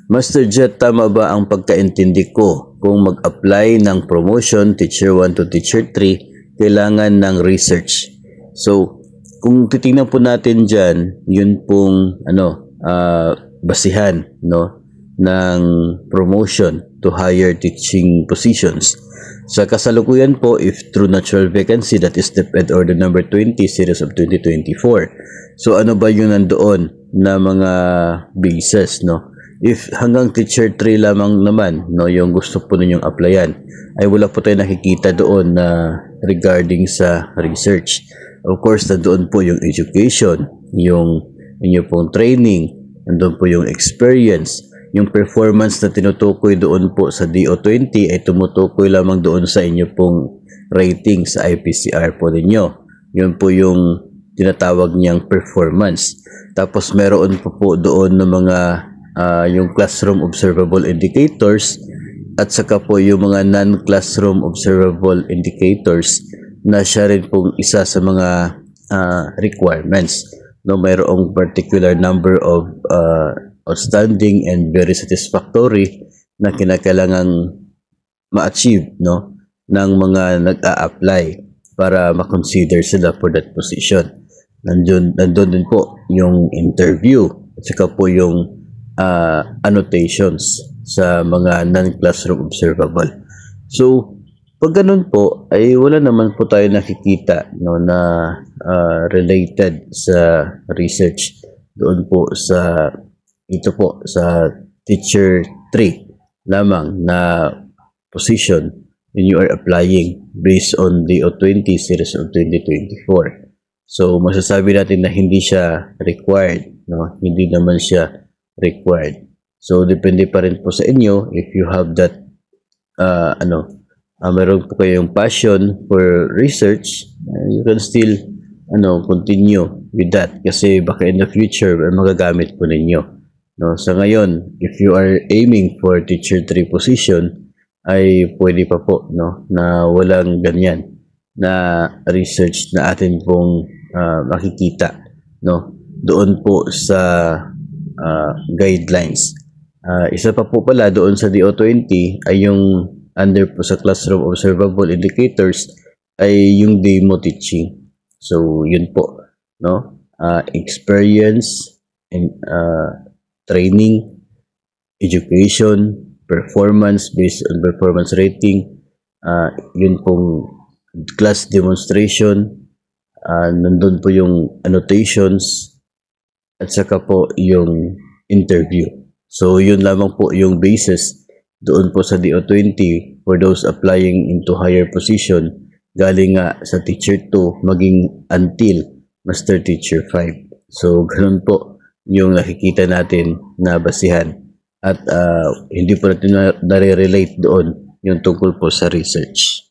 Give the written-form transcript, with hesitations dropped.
Master Jet, tama ba ang pagkaintindi ko? Kung mag-apply ng promotion, Teacher 1 to Teacher 3, kailangan ng research. So, kung titingnan po natin dyan, yun pong basihan ng promotion to higher teaching positions. Sa kasalukuyan po, if true natural vacancy, that is DepEd Order number 20, series of 2024. So, ano ba yung nandoon na mga bases, If hanggang Teacher 3 lamang naman, yung gusto po ninyong applyan, ay wala po tayo nakikita doon na regarding sa research. Of course, nandoon po yung education, yung inyo pong training, nandoon po yung experience, yung performance na tinutukoy doon po sa DO20 ay tumutukoy lamang doon sa inyo pong rating sa IPCR po ninyo. Yun po yung tinatawag niyang performance. Tapos meron po doon ng mga yung classroom observable indicators at saka po yung mga non-classroom observable indicators na siya rin pong isa sa mga requirements. Mayroong particular number of outstanding and very satisfactory na kinakailangang ma-achieve ng mga nag-a-apply para ma-consider sila for that position. Nandun din po yung interview at saka po yung annotations sa mga non-classroom observable. So, pag ganun po, ay wala naman po tayo nakikita na related sa research doon po sa Teacher 3 lamang na position when you are applying based on the O20 series of 2024. So, masasabi natin na hindi siya required, hindi naman siya required. So, depende pa rin po sa inyo if you have that, meron po kayong passion for research, you can still, continue with that kasi baka in the future, magagamit po ninyo. Sa ngayon, if you are aiming for Teacher 3 position, ay pwede pa po, na walang ganyan na research na atin pong makikita, doon po sa guidelines. Isa pa po pala doon sa DO20 ay yung under po sa classroom observable indicators ay yung demo teaching. So yun po, experience and training, education, performance based on performance rating, yun pong class demonstration, nandun po yung annotations, at saka po yung interview. So, yun lamang po yung basis doon po sa DO20 for those applying into higher position galing nga sa Teacher 2 maging until Master Teacher 5. So, ganun po yung nakikita natin na basihan. At hindi po natin nare-relate doon yung tungkol po sa research.